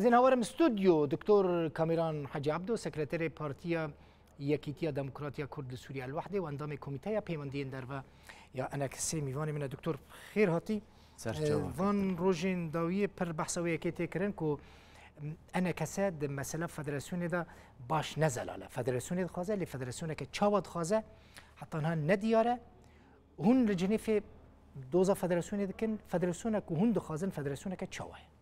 زين هورم استوديو دكتور كاميران حاجي عبدو سكرتير بارتيا يكيتيا ديمقراطيا كرد سوريا الوحده وانضم كوميتيا بيماندين درفا يا انا كسي ميفاني من دكتور خير هاتي فان روجين داويه بر بحثويه كي كرن كو انا كساد مساله فدراسيون دا باش نزل على فدراسيون خازه لفدراسيون كتشاود خازه حتى انها ندياره هون لجنيف دوزا فدراسيون دكن فدراسيون كو هون دخازن فدراسيون كتشاوه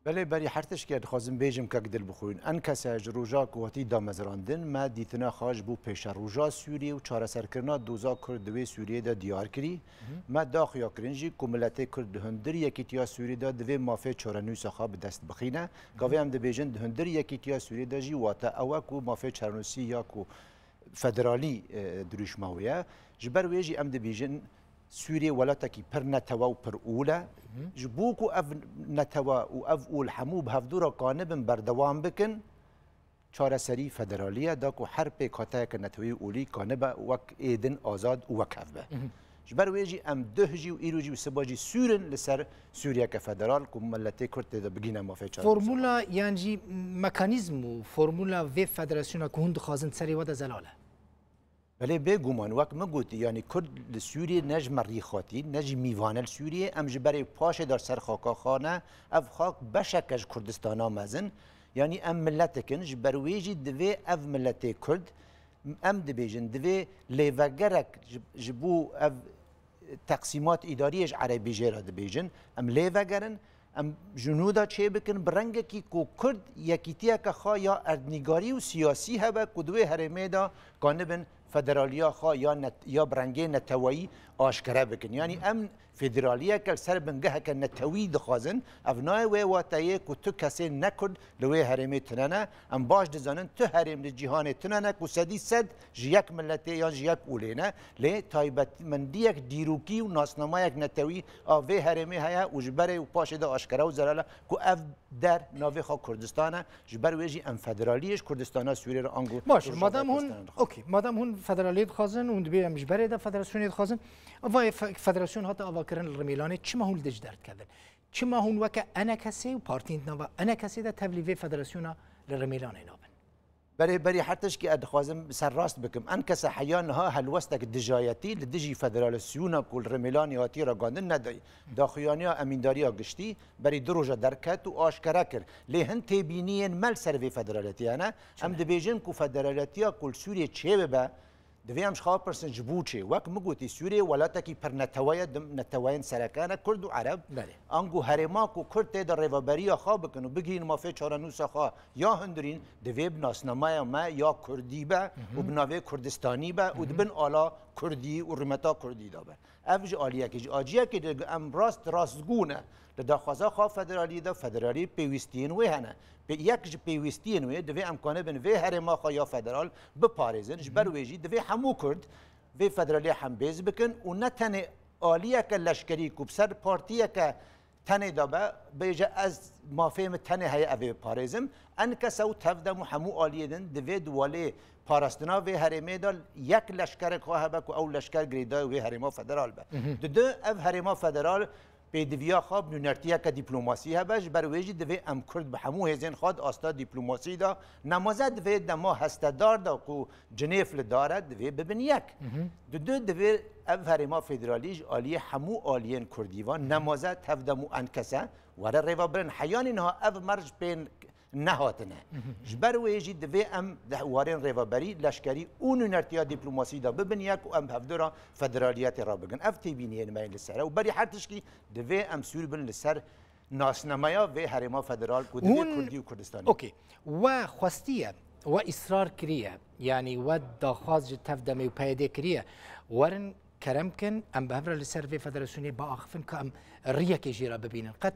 بله بری حرتش که خواستم بیشم که دل بخورین ان کسی جروجا قوتی دامزراندن ما دیتنا خاج بو پیش روجا سوریه و چهار سرکرنا دوزا کرد دوی سوریه دا دیار کری ما داخیا کرنجی کملت کرد هندری یکیتیا سوریه دا دوی مافی چهارنوس خواب دست بخینه که هم دبیجن هندری یکیتیا سوریه دا جی واتا اوا کو مافی چهارنوسی یا کو فدرالی دروش ماویه جبر ویجی ام دبیجن سوريا ولاتكي پر نتوا و پر اولا جبوكو اف نتوا و اف اول حمو بهفدورا قانبن بردوام بكن چاره سري فدراليه داكو حرب كاتاك نتوي اولي قانبا وك ايدن آزاد و وكف به جبر ويجي ام دهجي و ايروجي و سباجي سورن لسر سوريا كفدرال كو ملتي كرت دا بگينا ما في چاره فرمولا يعني ميكانيزم و فرمولا في فدراسيون كو هند خازن سري ودا زلاله بله بگومان وقت مگوتی یعنی کرد سوریه نج مریخاتی نج میوانل سوریه ام جبری پاش در سر خاکا خانه اف خاک بشکج کردستانا مزن یعنی ام ملتکن جبرویجی دوی اف ملت کرد ام دبیجن دوی لیوگرک جبو اف تقسیمات اداریش عربی جرا دبیجن ام لیوگرن ام جنودا چه بکن برنگ کی کو کرد یکیتیا که خا یا اردنگاری و سیاسی هبه کدوی هرمه دا کانبن فدرالیا خا یا برنگه نتوایی آشکره بکن یعنی ام فدرالیا کل سر بنگه که نتوی دخوازن افنای و واتایه که تو کسی نکرد لوی هرمه تنانه ام باش دزانن تو هرم جهان تنانه که سدی صد جیک ملته یا جیک اولینه لی تایبت من دیک دیروکی و ناسنامه یک نتوی آوه هرمه هیا و جبره و پاش دا آشکره و زلاله که اف در ناوی خا کردستانه جبر ویجی ام فدرالیش کردستانه سوریه را آنگو باش مادام هون اوکی مادام هون فدرالیت خازن و دبی ام جبره دا فدراسیونیت خازن وای فدراسیون هات آواکرن الرمیلانه چی ما هون دج درد کردن چی ما هون وکه انا کسی و پارتین نوا انا کسی دا تبلیغ فدراسیون الرمیلانه نابن بری حتىش که ادخوازم سر راست بکم ان کس حیان ها هلوستک دجایتی لدجی فدراسیون کل رمیلانی هاتی را گاندن ندای داخیانی امینداری گشتی بری دروجه درکت و آشکاره کرد لهن تبینین مل سر فدرالیتی انا ام دبیجن کو فدرالیتی کل سوریه چه به دویمش خواب پرسن جبوچه وقت مگوتی سوریه ولاتکی پر نتواین سرکانه کرد و عرب انگو هرما کو کرد در ریوبری خواب کنو بگین ما فی چارنوس خوا یا هندرین دویب ناسنامه ما یا کردی به و بناوی کردستانی به و دبن آلا کردی و رمتا کردی دابه افج آلیه که آجیه که ام راستگونه لداخوازا خواه فدرالی دا فدرالی پیوستین وی هنه یک پیوستین وی دوی امکانه بین وی هرما خواه یا فدرال بپارزن جبر ویجی دوی همو کرد وی فدرالی هم بیز بکن و نه تنه آلیه که لشکری کب سر پارتیه که تنه دابه بیجه از مافهم تنه های اوی پارزم ان کسو تفدم و همو آلیه دن دوی دواله پاراستنا وی هرمه دال یک لشکر خواه بک و او لشکر گریدا وی هرما فدرال به دو اف هرما فدرال پیدویا خواب نونرتیا که دیپلماسی هبش برویجی دوی ام کرد به همو هزین خواد آستا دیپلماسی دا نمازه دوی دما هستدار دا کو جنیف لداره دوی ببین یک دو دوی اف هرما فدرالیج آلیه همو آلیین کردیوان نمازه تفدمو انکسه وره ریوا برن حیان اینها اف مرج بین نهاتنه جبر ویجی دوی ام وارن ریوبری لشکری اون نرتیا دیپلماسی دا ببین یک و ام هفدورا فدرالیت را بگن اف تیبینی نماین لسره و بری حرتش کی دوی ام سور بن لسر ناسنمایا و هرما فدرال و دوی کردی و کردستانی اوکی و خواستیه و اصرار کریه یعنی و داخواز تفدمی و پیده کریه ورن کرم کن ام بهفر لسر و فدراسیونی با آخفن که ام ریک جیرا ببینن قد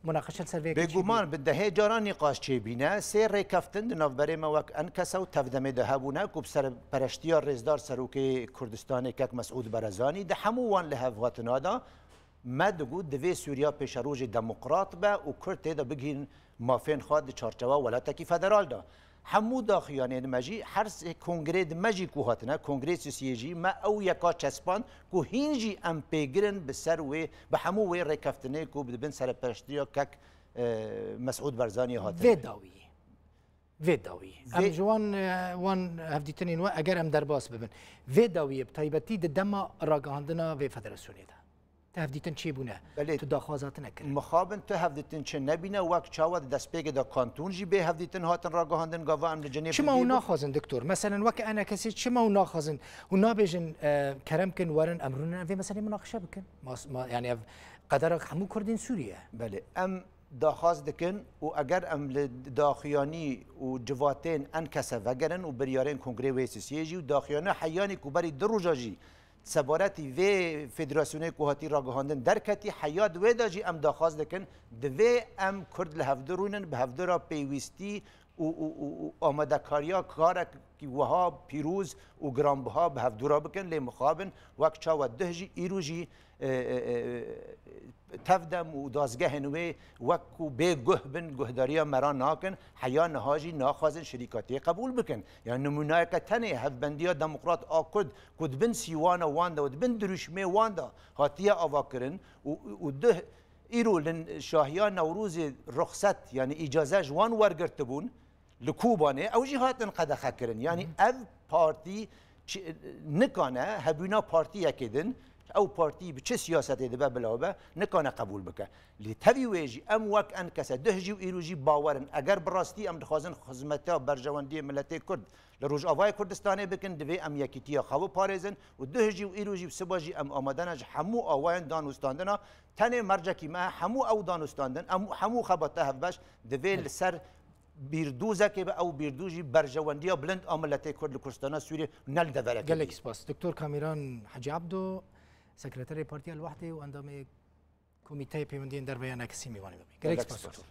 مناقشه سروی بگومان بده جاران نقاش چه بینه سه ریکفتن نوبره ما وک انکسو تفدمه ده هبونه کوب سر پرشتیار رزدار سروکی کردستان یک مسعود برزانی ده هموان لهفواتنا دا مدگو دوی سوریا پیش روج دموکرات به و کرد ده بگین مافین خواد چارچوا ولاتکی فدرال دا همو داخیانه مجی هر کنگره مجی کو هاتنه کنگره سیاسی ما او یکا چسبان کو هینجی ام پیگرن به سر و به همو و رکفتنه کو بدبن سر پرشتیا کک مسعود برزانی هاتن وی داوی ام جوان وان هفدیتنین و اگر ام درباس ببن وی داوی بتایبتی دما راگاندنا و فدراسیونی ده تهفدیتن چی بونه تو داخوازات نکرد مخابن تو هفدیتن چه نبینه وقت چاوت دست پیگ دا کانتون جی به هفدیتن هاتن راگاندن گاوا ام لجنیب چما و ناخوازن دکتور مثلا وقت انا کسی چما و ناخوازن و نابجن کرم کن ورن امرون و مثلا مناقشه بکن ما يعني قدر همو کردین سوریه بله ام داخواز دکن و اگر ام داخیانی و جواتین انکسه وگرن و بریارین کنگره ویسیسی جی و داخیانه حیانی کوبری دروجا جی سبارتی و فدراسیونه کوهاتی راگهاندن درکتی حیات و داجی ام داخواز دکن دوی ام کرد لهفدرونن به هفدرا پیوستی و آمده کاریا کارک وها پیروز و گرامبها به هفدرا بکن لی مخابن وقت چاو دهجی ایروجی تفدم و دازگه نوی وکو به گه بن گهداریا مران ناکن حیا نهاجی ناخوازن شریکاتی قبول بکن یعنی نمونه که تنه هفبندیا دموکرات آکد کد بن سیوانا واندا و بن دروشمه واندا هاتیا آوا کرن و ده ایرو لن شاهیان نوروز رخصت یعنی اجازه جوان ورگرت بون لکوبانه او جی هاتن قدخه کرن یعنی اف پارتی نکانه هبونا پارتی یکیدن او پارتی به چه سیاستی دبه بلاوبه نکانه قبول بکه لتوی ویجی ام وک ان کسا دهجی و ایروجی باورن اگر براستی ام دخوازن خدمتا برجواندی ملت کرد لروج آوای کردستانه بکن دوی ام یکیتیا خواه پارزن و دهجی و ایروجی و سباجی ام آمدنج همو آواین دانوستاندنا تنه مرجکی ما همو او دانوستاندن همو خباته هفبش دوی لسر بیردوزه که به او بیردوجی برجواندی بلند آملت کرد لکرستانه سوریه نل دورک گلک سپاس دکتور کامیران حاجی عبدو سکرتری پارتی الوحده و اندام کمیته پیوندی در بیان کسی میوانی ببین. گلک سپاس.